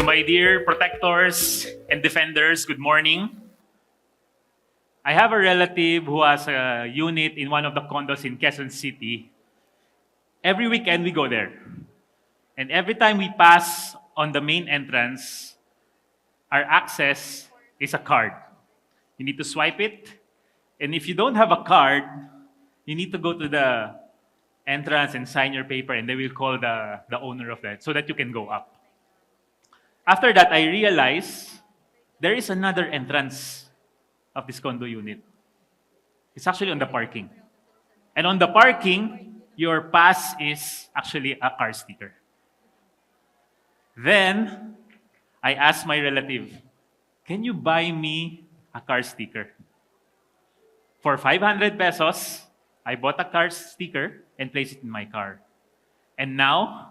my dear protectors and defenders, good morning. I have a relative who has a unit in one of the condos in Quezon City. Every weekend we go there. And every time we pass on the main entrance, our access is a card. You need to swipe it. And if you don't have a card, you need to go to the entrance and sign your paper, and they will call the owner of that so that you can go up. After that, I realized there is another entrance of this condo unit. It's actually on the parking. And on the parking, your pass is actually a car sticker. Then, I asked my relative, can you buy me a car sticker? For 500 pesos, I bought a car sticker and placed it in my car. And now,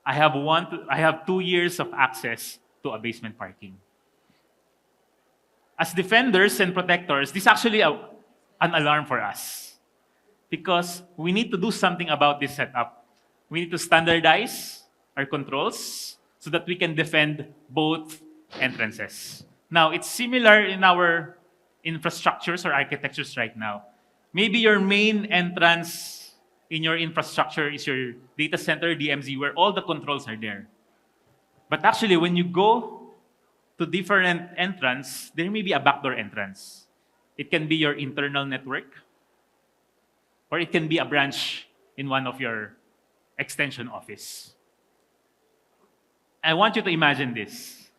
I have 2 years of access to a basement parking. As defenders and protectors, this is actually an alarm for us. Because we need to do something about this setup. We need to standardize our controls so that we can defend both entrances. Now, it's similar in our infrastructures or architectures right now. Maybe your main entrance in your infrastructure is your data center, DMZ, where all the controls are there. But actually, when you go to different entrance, there may be a backdoor entrance. It can be your internal network, or it can be a branch in one of your extension office. I want you to imagine this.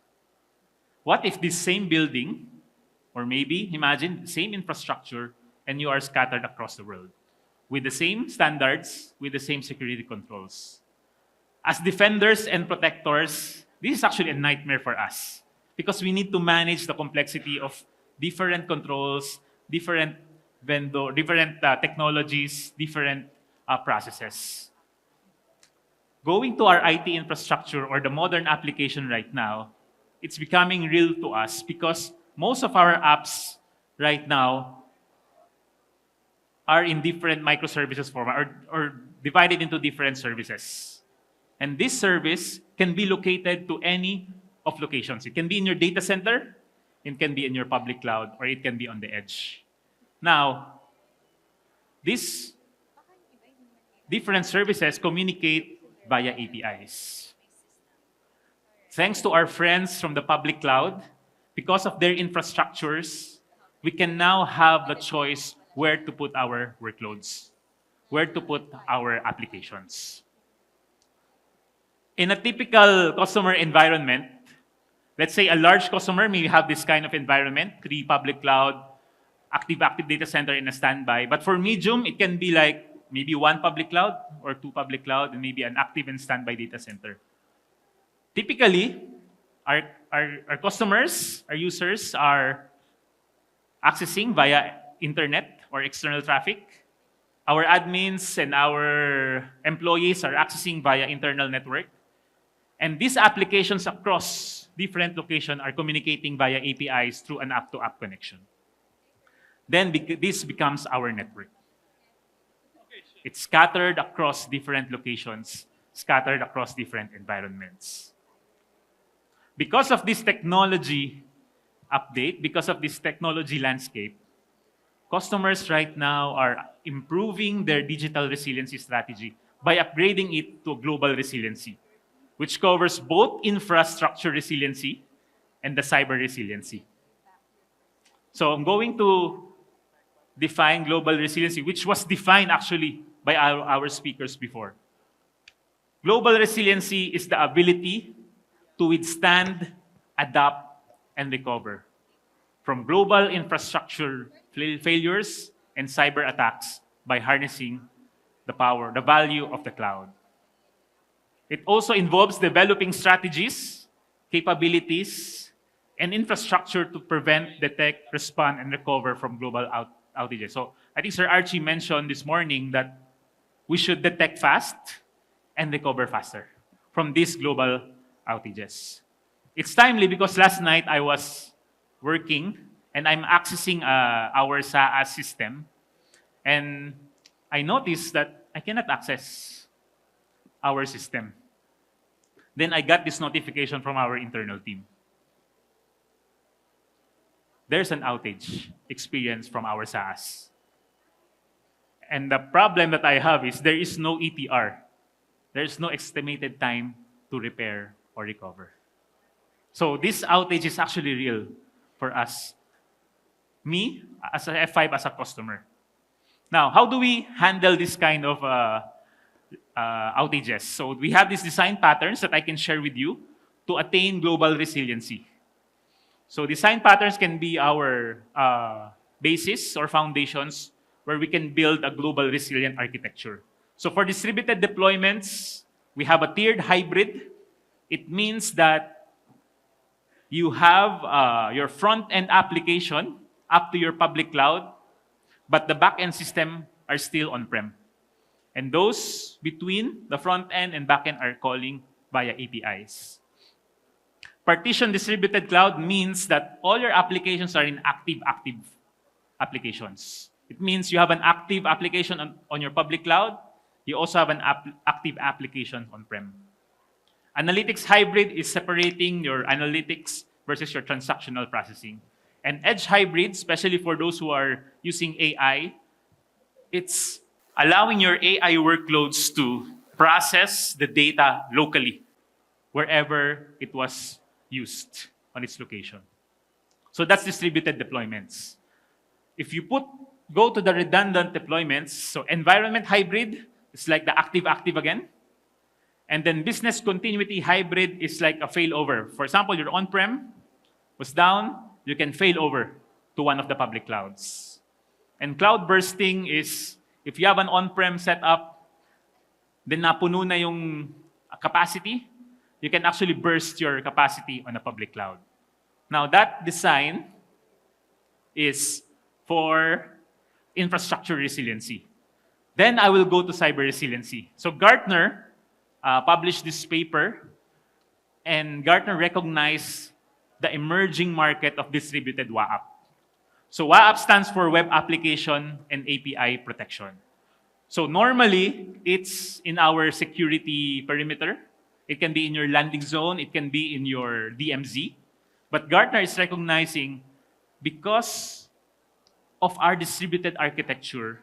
What if this same building, or maybe imagine the same infrastructure, and you are scattered across the world with the same standards, with the same security controls? As defenders and protectors, this is actually a nightmare for us because we need to manage the complexity of different controls, different technologies, different processes. Going to our IT infrastructure or the modern application right now, it's becoming real to us because most of our apps right now are in different microservices format or divided into different services. And this service can be located to any of locations. It can be in your data center, it can be in your public cloud, or it can be on the edge. Now, these different services communicate via APIs. Thanks to our friends from the public cloud, because of their infrastructures, we can now have the choice where to put our workloads, where to put our applications. In a typical customer environment, let's say a large customer may have this kind of environment, 3 public cloud, active data center in a standby. But for medium, it can be like maybe 1 public cloud or 2 public cloud and maybe an active and standby data center. Typically, our customers, our users are accessing via internet or external traffic. Our admins and our employees are accessing via internal network. And these applications across different locations are communicating via APIs through an app-to-app connection. Then this becomes our network. It's scattered across different locations, scattered across different environments. Because of this technology update, because of this technology landscape, customers right now are improving their digital resiliency strategy by upgrading it to global resiliency, which covers both infrastructure resiliency and the cyber resiliency. So I'm going to define global resiliency, which was defined actually by our speakers before. Global resiliency is the ability to withstand, adapt, and recover from global infrastructure failures and cyber attacks by harnessing the power, the value of the cloud. It also involves developing strategies, capabilities, and infrastructure to prevent, detect, respond, and recover from global outages. So I think Sir Archie mentioned this morning that we should detect fast and recover faster from these global outages. It's timely because last night I was working and I'm accessing our SaaS system, and I noticed that I cannot access our system. then I got this notification from our internal team. There's an outage experienced from our SaaS. And the problem that I have is there is no ETR. There is no estimated time to repair or recover. So this outage is actually real for us. Me, as a F5, as a customer. Now, how do we handle this kind of outages? So we have these design patterns that I can share with you to attain global resiliency. So design patterns can be our basis or foundations where we can build a global resilient architecture. So for distributed deployments, we have a tiered hybrid. It means that you have your front-end application up to your public cloud, but the back-end system are still on-prem. And those between the front-end and back-end are calling via APIs. Partition distributed cloud means that all your applications are in active applications. It means you have an active application on your public cloud. You also have an active application on-prem. Analytics hybrid is separating your analytics versus your transactional processing. And edge hybrid, especially for those who are using AI, it's allowing your AI workloads to process the data locally, wherever it was used on its location. So that's distributed deployments. If you go to the redundant deployments, so environment hybrid is like the active again. And then business continuity hybrid is like a failover. For example, your on-prem was down, you can fail over to one of the public clouds. And cloud bursting is, if you have an on-prem setup, then napuno na yung capacity, you can actually burst your capacity on a public cloud. Now, that design is for infrastructure resiliency. Then I will go to cyber resiliency. So Gartner published this paper, and Gartner recognized the emerging market of distributed WAAP. So WAAP stands for Web Application and API Protection. So normally, it's in our security perimeter. It can be in your landing zone. It can be in your DMZ. But Gartner is recognizing, because of our distributed architecture,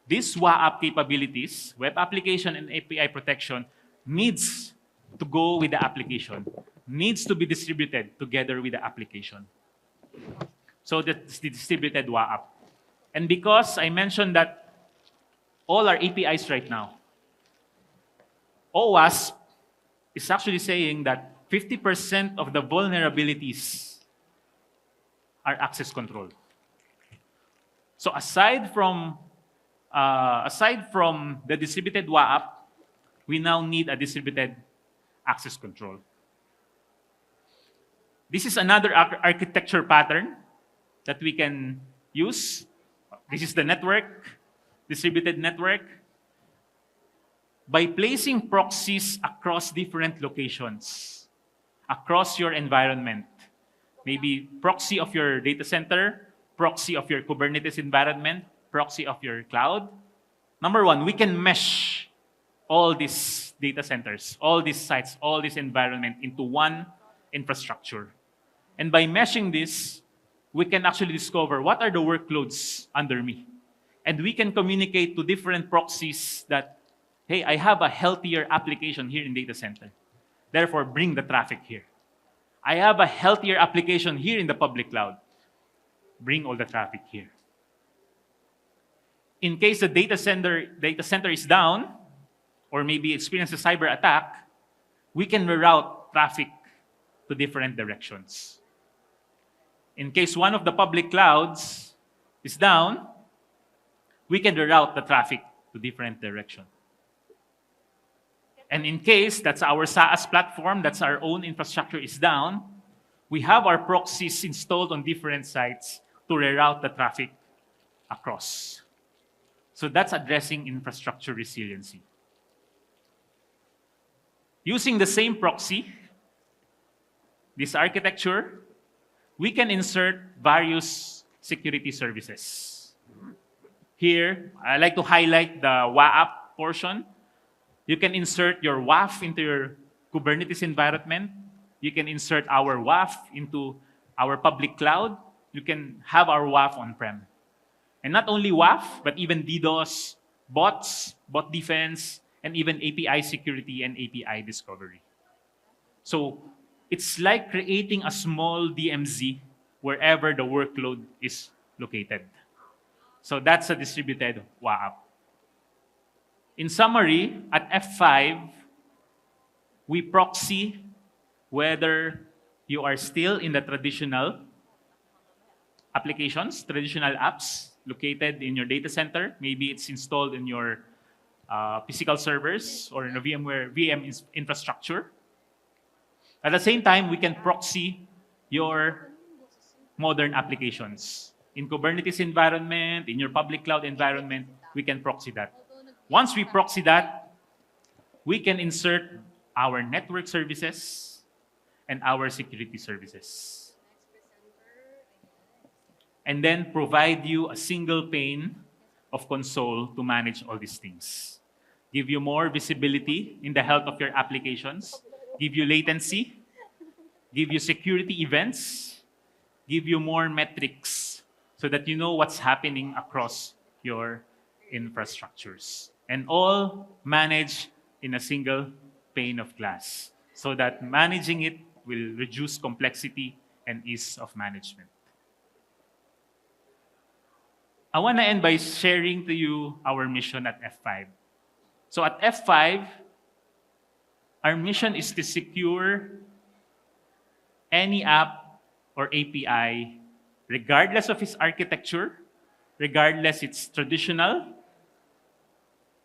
these WAAP capabilities, Web Application and API Protection, needs to go with the application, needs to be distributed together with the application. So that's the distributed WAAP. And because I mentioned that all our APIs right now, OWASP is actually saying that 50% of the vulnerabilities are access control. So aside from the distributed WAAP, we now need a distributed access control. This is another architecture pattern that we can use. This is the network, distributed network. By placing proxies across different locations, across your environment, maybe proxy of your data center, proxy of your Kubernetes environment, proxy of your cloud. Number one, we can mesh all these data centers, all these sites, all this environment into one infrastructure. And by meshing this, we can actually discover what are the workloads under me. And we can communicate to different proxies that, hey, I have a healthier application here in data center. Therefore, bring the traffic here. I have a healthier application here in the public cloud. Bring all the traffic here. In case the data center is down, or maybe experience a cyber attack, we can reroute traffic to different directions. In case one of the public clouds is down, we can reroute the traffic to different directions. And in case that's our SaaS platform, that's our own infrastructure is down, we have our proxies installed on different sites to reroute the traffic across. So that's addressing infrastructure resiliency. Using the same proxy, this architecture, we can insert various security services. Here, I like to highlight the WAAP portion. You can insert your WAF into your Kubernetes environment, you can insert our WAF into our public cloud. You can have our WAF on-prem. And not only WAF, but even DDoS, bots, bot defense, and even API security and API discovery. So it's like creating a small DMZ wherever the workload is located. So that's a distributed WAF. In summary, at F5, we proxy whether you are still in the traditional applications, traditional apps located in your data center. Maybe it's installed in your physical servers or in a VMware VM infrastructure. At the same time, we can proxy your modern applications. In Kubernetes environment, in your public cloud environment, we can proxy that. Once we proxy that, we can insert our network services and our security services. And then provide you a single pane of console to manage all these things. Give you more visibility in the health of your applications, give you latency, give you security events, give you more metrics so that you know what's happening across your infrastructures. And all managed in a single pane of glass so that managing it will reduce complexity and ease of management. I want to end by sharing to you our mission at F5. So at F5, our mission is to secure any app or API, regardless of its architecture, regardless it's traditional,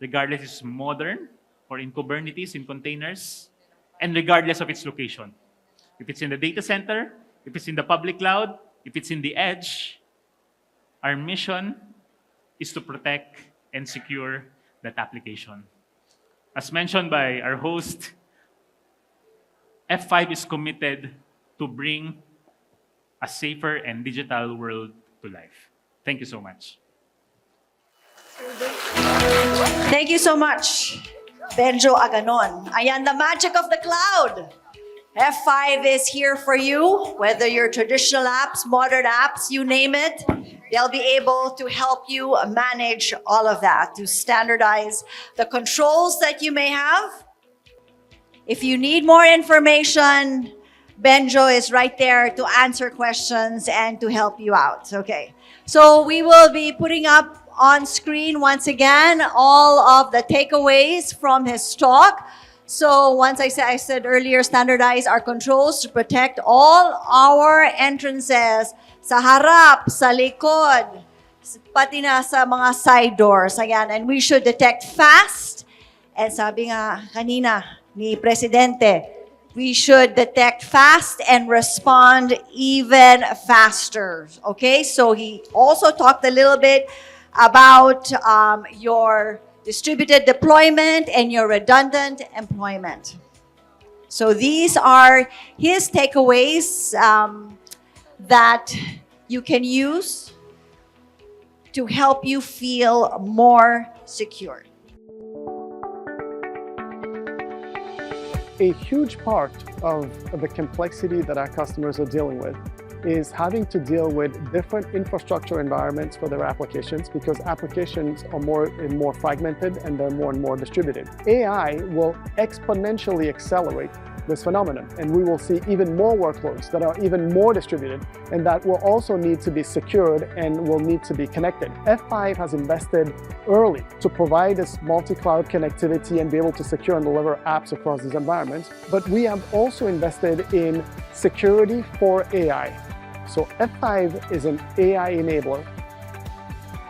regardless it's modern, or in Kubernetes, in containers, and regardless of its location. If it's in the data center, if it's in the public cloud, if it's in the edge, our mission is to protect and secure that application. As mentioned by our host, F5 is committed to bring a safer and digital world to life. Thank you so much. Thank you so much, Benjo Aganon. Ayan, the magic of the cloud. F5 is here for you, whether you're traditional apps, modern apps, you name it. They'll be able to help you manage all of that, to standardize the controls that you may have. If you need more information, Benjo is right there to answer questions and to help you out. Okay, so we will be putting up on screen once again all of the takeaways from his talk. So once I said earlier, standardize our controls to protect all our entrances sa harap, sa likod, pati na sa mga side doors. Ayan, and we should detect fast. And sabi nga kanina ni Presidente, we should detect fast and respond even faster. Okay, so he also talked a little bit about your distributed deployment and your redundant employment. So these are his takeaways that you can use to help you feel more secure. A huge part of the complexity that our customers are dealing with is having to deal with different infrastructure environments for their applications, because applications are more and more fragmented and they're more and more distributed. AI will exponentially accelerate this phenomenon, and we will see even more workloads that are even more distributed and that will also need to be secured and will need to be connected. F5 has invested early to provide this multi-cloud connectivity and be able to secure and deliver apps across these environments, but we have also invested in security for AI. So F5 is an AI enabler.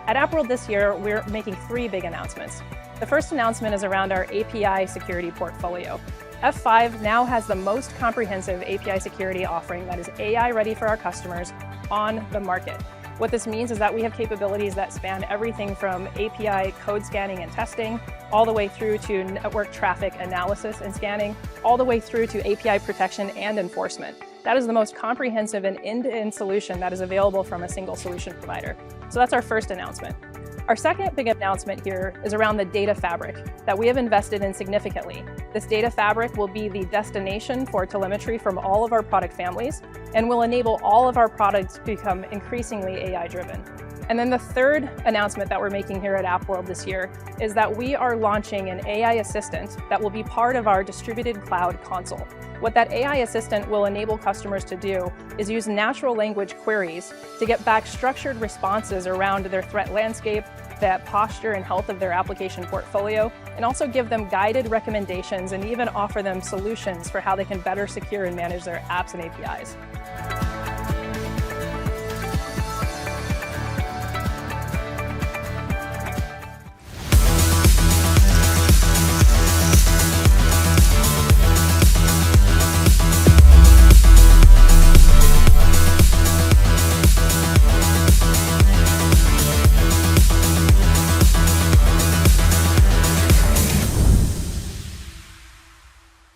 At AppWorld this year, we're making 3 big announcements. The first announcement is around our API security portfolio. F5 now has the most comprehensive API security offering that is AI ready for our customers on the market. What this means is that we have capabilities that span everything from API code scanning and testing, all the way through to network traffic analysis and scanning, all the way through to API protection and enforcement. That is the most comprehensive and end-to-end solution that is available from a single solution provider. So that's our first announcement. Our second big announcement here is around the data fabric that we have invested in significantly. This data fabric will be the destination for telemetry from all of our product families and will enable all of our products to become increasingly AI-driven. And then the third announcement that we're making here at AppWorld this year is that we are launching an AI assistant that will be part of our distributed cloud console. What that AI assistant will enable customers to do is use natural language queries to get back structured responses around their threat landscape, the posture and health of their application portfolio, and also give them guided recommendations and even offer them solutions for how they can better secure and manage their apps and APIs.